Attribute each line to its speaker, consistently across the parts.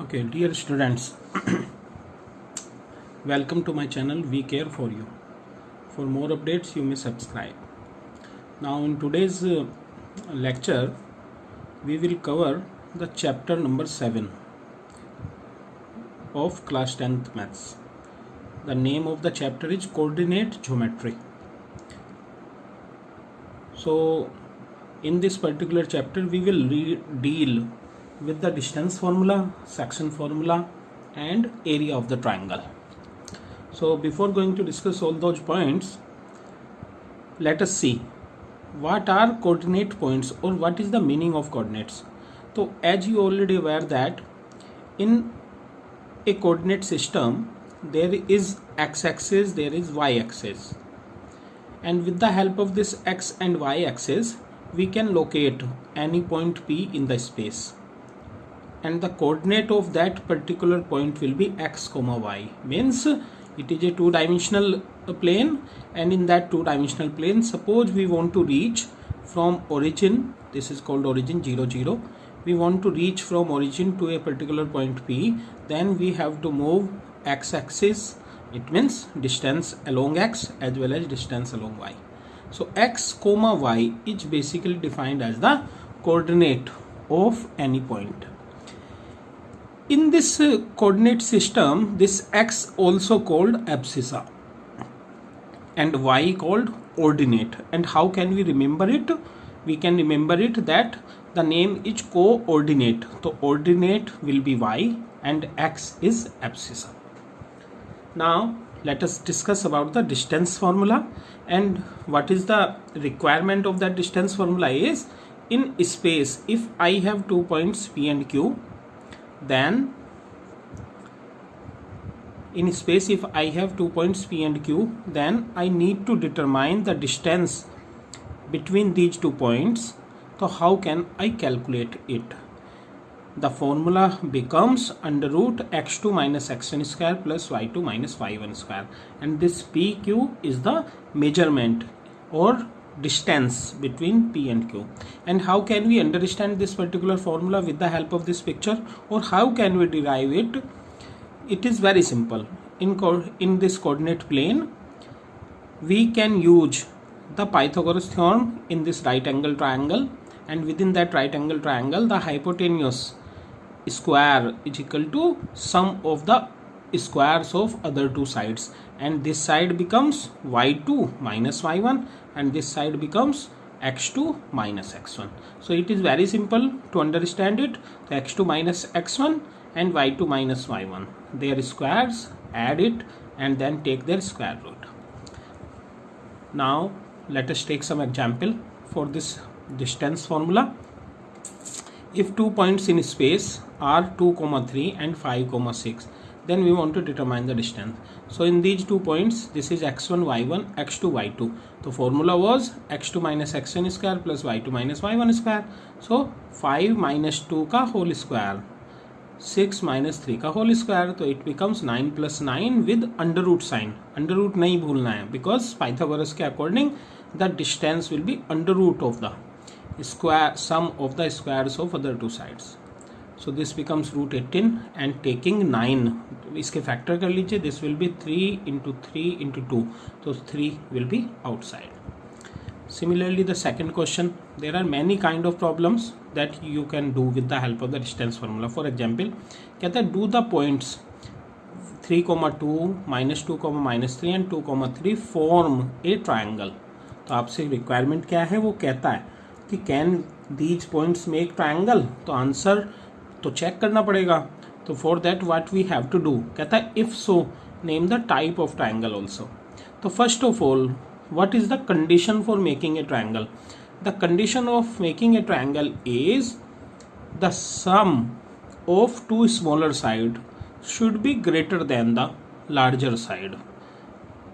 Speaker 1: Okay, dear students, welcome to my channel. We care for you. For more updates, you may subscribe. Now, in today's lecture, we will cover the chapter number 7 of class 10th maths. The name of the chapter is Coordinate Geometry. So, in this particular chapter, we will deal with the distance formula, section formula, and area of the triangle. So before going to discuss all those points, let us see what are coordinate points or what is the meaning of coordinates. So as you already aware that in a coordinate system there is x-axis, there is y-axis, and with the help of this x and y-axis we can locate any point P in the space, and the coordinate of that particular point will be x comma y. Means it is a two-dimensional plane, and in that two-dimensional plane, suppose we want to reach from origin, this is called origin 0 0, we want to reach from origin to a particular point P, then we have to move x-axis, it means distance along x as well as distance along y. So x comma y is basically defined as the coordinate of any point. In this coordinate system, this x also called abscissa and y called ordinate. And how can we remember it? We can remember it that the name is coordinate. So ordinate will be y and x is abscissa. Now let us discuss about the distance formula, and what is the requirement of that distance formula is, in space if I have 2 points P and Q, then in space if I have 2 points P and Q, then I need to determine the distance between these 2 points. So how can I calculate it? The formula becomes under root x2 minus x1 square plus y2 minus y1 square, and this PQ is the measurement or distance between P and Q. And how can we understand this particular formula with the help of this picture, or how can we derive it? It is very simple. In this coordinate plane we can use the Pythagoras theorem in this right angle triangle, and within that right angle triangle the hypotenuse square is equal to sum of the squares of other two sides, and this side becomes y2 minus y1 and this side becomes x2 minus x1. So it is very simple to understand it. So x2 minus x1 and y2 minus y1, their squares, add it and then take their square root. Now let us take some example for this distance formula. If 2 points in space are 2, 3 and 5, 6, then we want to determine the distance. So in these 2 points, this is x1 y1, x2 y2. The formula was x2 minus x1 square plus y2 minus y1 square. So 5 minus 2 का whole square, 6 minus 3 का whole square, so it becomes 9 plus 9 with under root sign. Under root नहीं भूलना है, because Pythagoras के according the distance will be under root of the square sum of the squares of other two sides. So this becomes root 18, and taking 9 इसके factor कर लीजिए, this will be 3 into 3 into 2, so 3 will be outside. Similarly the second question, there are many kind of problems that you can do with the help of the distance formula. For example कहता है do the points 3, 2, minus 2, minus 3 and 2, 3 form a triangle. तो आपसे requirement क्या है, वो कहता है कि can these points make triangle. तो आंसर तो चेक करना पड़ेगा. तो for that what we have to do, कहता है if so name the type of triangle also. तो first of all, what is the condition for making a triangle? The condition of making a triangle is the sum of two smaller sides should be greater than the larger side.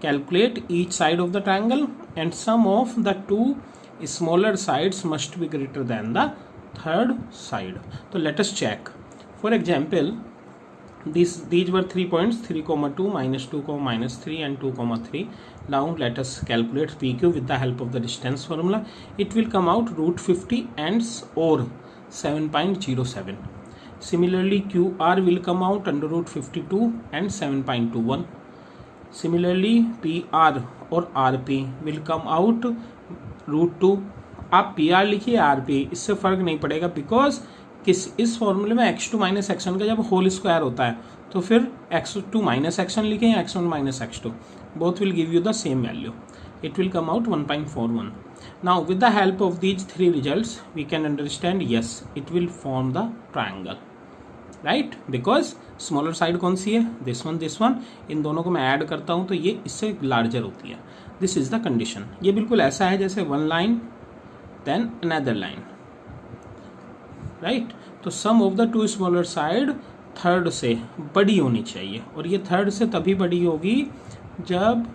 Speaker 1: Calculate each side of the triangle, and sum of the two smaller sides must be greater than the third side. So let us check. For example, these were 3 points 3, 2, minus 2, minus 3 and 2, 3. Now let us calculate PQ with the help of the distance formula. It will come out root 50 and or 7.07. Similarly, QR will come out under root 52 and 7.21. Similarly, PR और RP will come out root 2. आप PR लिखिए RP, इससे फर्क नहीं पड़ेगा, because इस फॉर्मूले में x2 माइनस x1 का जब होल स्क्वायर होता है तो फिर x2 माइनस x1 लिखें या x1 minus x2, both will give you the same value. It will come out 1.41. Now with the help of these three results we can understand, yes, it will form the triangle, right? Because smaller side कौन सी है? this one. इन दोनों को मैं add करता हूँ तो ये इससे लार्जर होती है. This is the condition. ये बिल्कुल ऐसा है जैसे one line then another line, right? तो sum of the two smaller side third से बड़ी होनी चाहिए, और ये थर्ड से तभी बड़ी होगी जब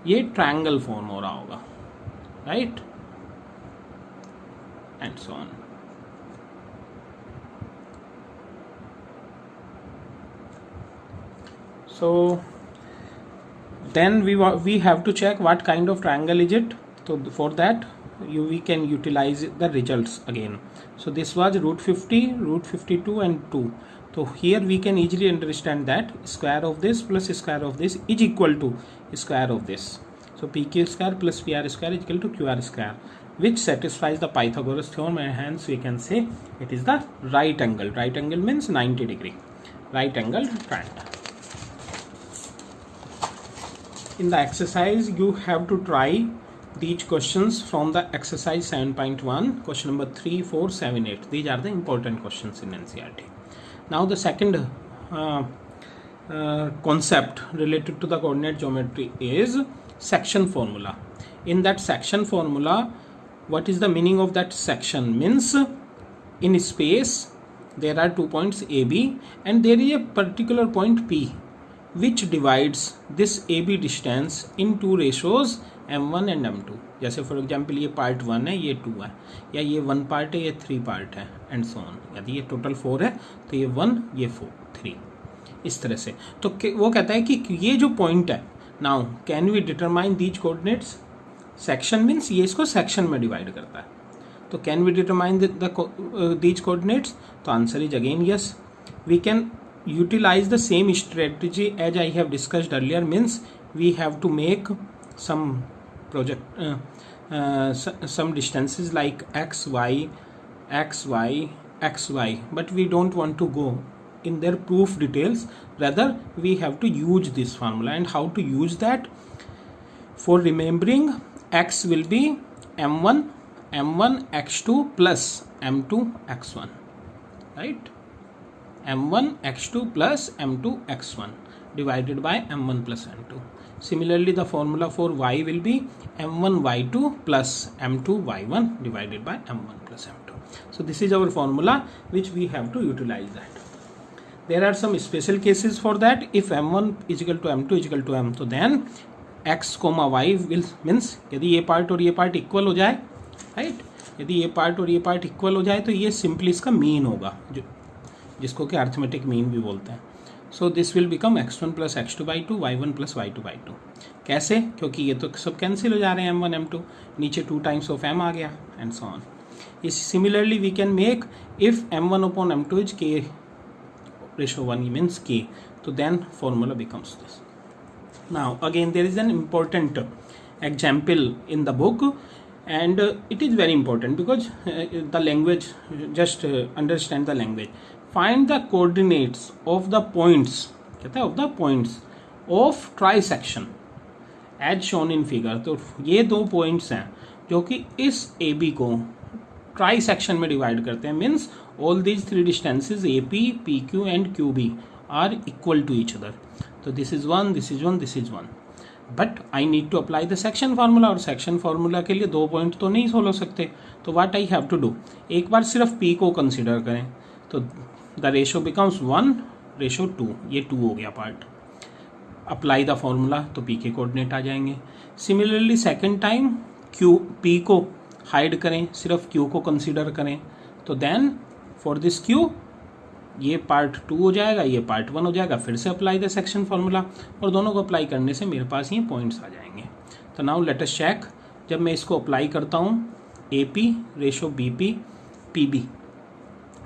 Speaker 1: ये ट्रायंगल फॉर्म हो रहा होगा, right? And so on. So then we have to check what kind of triangle is it. So for that we can utilize the results again. So this was root 50, root 52 and 2. So here we can easily understand that square of this plus square of this is equal to square of this. So PQ square plus PR square is equal to QR square, which satisfies the Pythagoras theorem, and hence we can say it is the right angle. Right angle means 90 degree. Right angle triangle. In the exercise you have to try these questions from the exercise 7.1, question number 3, 4, 7, 8. These are the important questions in NCERT. Now the second concept related to the coordinate geometry is section formula. In that section formula, what is the meaning of that section? Means in space there are 2 points A, B, and there is a particular point P which divides this AB distance in two ratios M1 and M2. जैसे for example ये part 1 है, ये 2 है, या ये 1 part है, ये 3 part है, एंड सो ऑन. यदि ये टोटल 4 है तो ये 1, ये 4, 3, इस तरह से. तो वो कहता है कि ये जो पॉइंट है, now can we determine these coordinates. Section means ये इसको सेक्शन में डिवाइड करता है, तो can we determine these coordinates. तो answer is again yes. We can utilize the same strategy as I have discussed earlier. Means we have to make some some distances like x, y, x, y, x, y, but we don't want to go in their proof details. Rather we have to use this formula. And how to use that? For remembering, x will be m1 x2 plus m2 x1, right? m1 x2 plus m2 x1 divided by m1 plus m2. Similarly, the formula for y will be m1 y2 plus m2 y1 divided by m1 plus m2. So this is our formula which we have to utilize that. There are some special cases for that. If m1 is equal to m2 is equal to m, so then x comma y will means यदि ये part और ये part equal हो जाए, right? यदि ये part और ये पार्ट इक्वल हो जाए तो ये सिंपली इसका मीन होगा, जो जिसको कि अर्थमेटिक मीन भी बोलते हैं. So this will become x1 plus x2 by 2, y1 plus y2 by 2. कैसे? क्योंकि ये तो सब कैंसिल हो जा रहे हैं, m1 m2, नीचे 2 टाइम्स ऑफ m आ गया, एंड सो ऑन. इस similarly we can make if m1 upon m2 is k ratio 1 means k, तो then formula becomes this. Now again there is an important example in the book, and it is very important because the language, just understand the language. Find the coordinates of the points, कहता है of the points of trisection as shown in figure. तो ये 2 points हैं जो कि इस AB को trisection में डिवाइड करते हैं. Means all these 3 distances AP, PQ and QB are equal to each other. तो this is 1, this is 1, this is 1. But I need to apply the section formula, और सेक्शन फार्मूला के लिए 2 point तो नहीं solve हो सकते. तो what I have to do, एक बार सिर्फ P को कंसिडर करें तो द रेशो बिकम्स 1 रेशो 2, ये 2 हो गया पार्ट. अप्लाई द फार्मूला तो P के कोऑर्डिनेट आ जाएंगे. सिमिलरली सेकेंड टाइम P को हाइड करें, सिर्फ Q को कंसिडर करें, तो देन फॉर दिस Q ये पार्ट 2 हो जाएगा, ये पार्ट 1 हो जाएगा. फिर से अप्लाई द सेक्शन फार्मूला, और दोनों को अप्लाई करने से मेरे पास ये पॉइंट्स आ जाएंगे. तो नाउ लेट अस चेक. जब मैं इसको अप्लाई करता हूँ AP रेशो BP PB,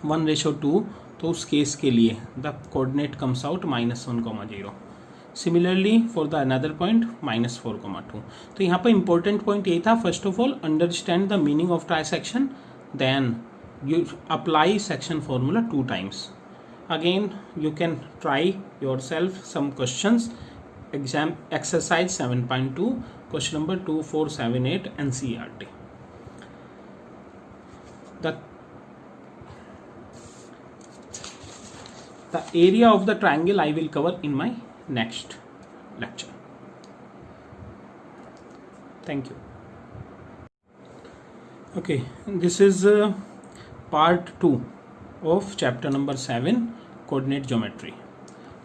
Speaker 1: 1:2, तो उस केस के लिए the coordinate comes out -1,0. Similarly for the another point -4,2. तो यहाँ पर इंपॉर्टेंट पॉइंट ये था, first of all understand the meaning of trisection, then you apply section formula 2 times. Again you can try yourself some questions. Exam exercise 7.2, question number 2478 NCERT. The area of the triangle I will cover in my next lecture. Thank you. Okay, this is part 2 of chapter number 7, coordinate geometry.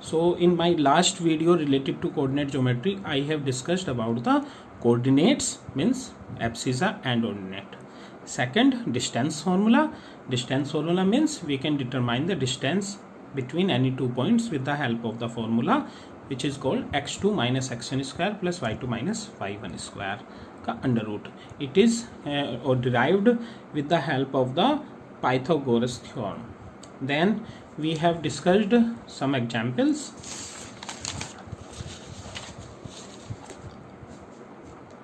Speaker 1: So in my last video related to coordinate geometry, I have discussed about the coordinates, means abscissa and ordinate. Second, distance formula. Distance formula means we can determine the distance between any two points with the help of the formula, which is called x2 minus x1 square plus y2 minus y1 square का under root. It is or derived with the help of the Pythagoras theorem. Then we have discussed some examples.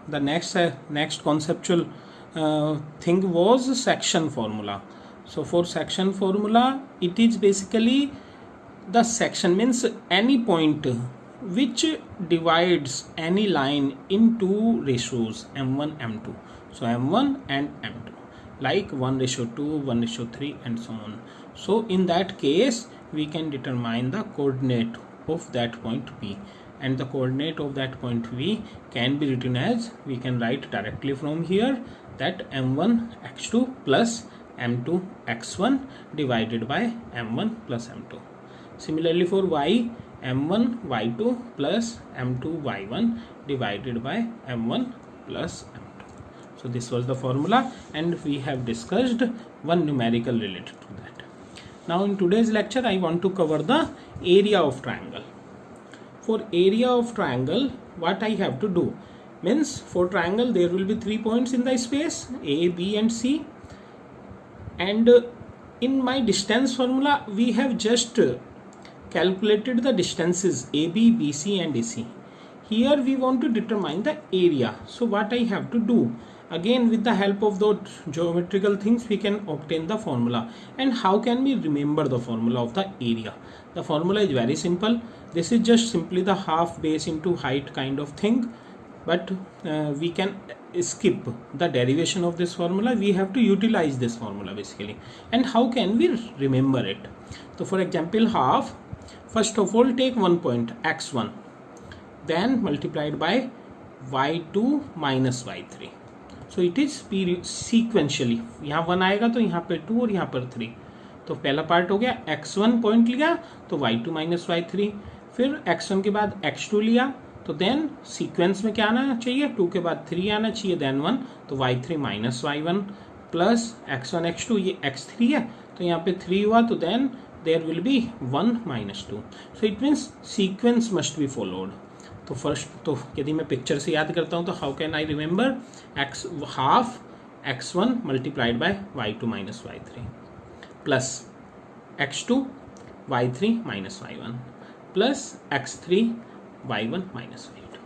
Speaker 1: The next conceptual thing was section formula. So for section formula, it is basically the section means any point which divides any line in two ratios m1 m2. So m1 and m2, like 1:2, 1:3 and so on. So in that case we can determine the coordinate of that point P, and the coordinate of that point V can be written as, we can write directly from here, that m1 x2 plus m2 x1 divided by m1 plus m2. Similarly for y, m1 y2 plus m2 y1 divided by m1 plus m2. So this was the formula, and we have discussed one numerical related to that. Now in today's lecture I want to cover the area of triangle. For area of triangle, what I have to do means, for triangle there will be 3 points in the space A, B and C, and in my distance formula we have just calculated the distances AB, BC and AC. Here we want to determine the area. So what I have to do, again with the help of those geometrical things we can obtain the formula. And how can we remember the formula of the area? The formula is very simple. This is just simply the half base into height kind of thing, but we can skip the derivation of this formula. We have to utilize this formula basically. And how can we remember it? So for example, half, first of all take one point x1, then multiplied by y2 minus y3. So it is sequentially, यहाँ 1 आएगा तो यहाँ पे 2 और यहाँ पर 3. तो पहला पार्ट हो गया, x1 पॉइंट लिया तो y2 माइनस y3, फिर x1 के बाद x2 लिया, तो देन सीक्वेंस में क्या आना चाहिए, 2 के बाद 3 आना चाहिए, देन 1, तो y3 minus y1 plus x1 x2, ये x3 है तो यहाँ पे 3 हुआ, तो then there will be 1 minus 2. So it means sequence must be followed. तो फर्स्ट, तो यदि मैं पिक्चर से याद करता हूँ तो how can I remember, x half x1 multiplied by y2 minus y3 plus x2 y3 minus y1 plus x3 y1 minus y2.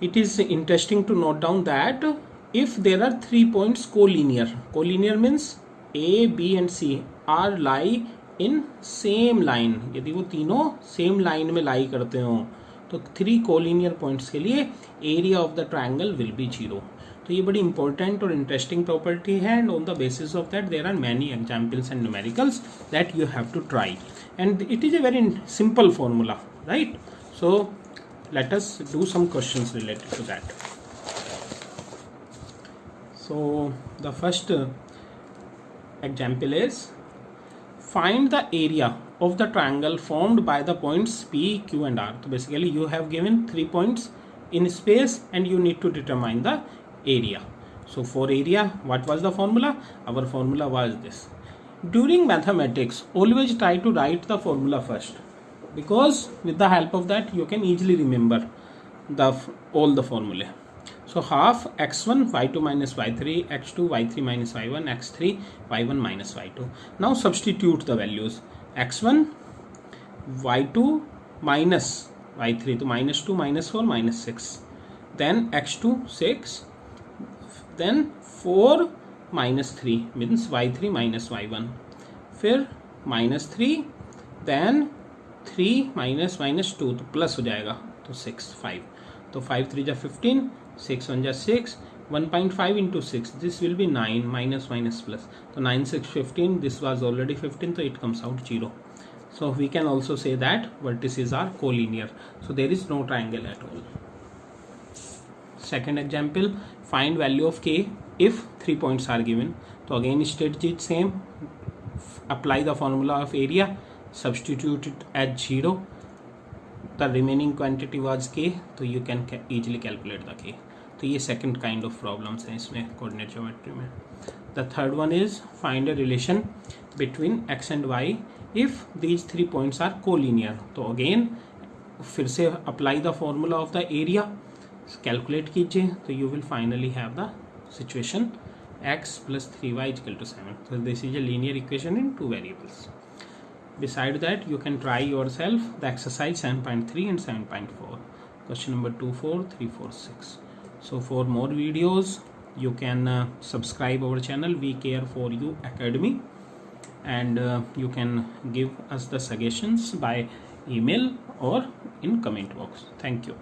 Speaker 1: It is interesting to note down that if there are 3 points collinear means A, B and C are lie in same line. यदि वो तीनों same line में लाई करते हो तो 3 collinear points के लिए area of the triangle will be 0. तो ये बड़ी इंपॉर्टेंट और इंटरेस्टिंग प्रॉपर्टी है, and on the basis of that there are many examples and numericals that you have to try, and it is a very simple formula, right? So let us do some questions related to that. So the first example is, find the area of the triangle formed by the points P, Q and R. So basically you have given 3 points in space and you need to determine the area. So for area, what was the formula? Our formula was this. During mathematics, always try to write the formula first, because with the help of that you can easily remember all the formula. So half x1 y2 minus y3, x2 y3 minus y1, x3 y1 minus y2. Now substitute the values. x1 y2 minus y3, तो minus 2 minus 4 minus 6, then x2 6, then 4 minus 3 means y3 minus y1, फिर minus 3, then 3 minus minus 2 तो plus हो जाएगा, तो 6 5, तो 5 3 जा 15, 6 1 जा 6, 1.5 into 6, this will be 9, minus minus plus, तो 9 6 15, this was already 15, so it comes out 0. So we can also say that vertices are collinear, so there is no triangle at all. Second example, find value of k if 3 points are given. So again strategy is same, apply the formula of area, substitute it as 0, the remaining quantity was k, so you can easily calculate the k. तो ये second kind of problems है इसमें coordinate geometry में. The third one is find a relation between x and y if these 3 points are collinear. तो again फिर से apply the formula of the area, calculate कीजिए, तो you will finally have the situation x plus 3y is equal to 7. So this is a linear equation in 2 variables. Beside that, you can try yourself the exercise 7.3 and 7.4. Question number 2, 4, 3, 4, 6. So for more videos, you can subscribe our channel We Care For You Academy, and you can give us the suggestions by email or in comment box. Thank you.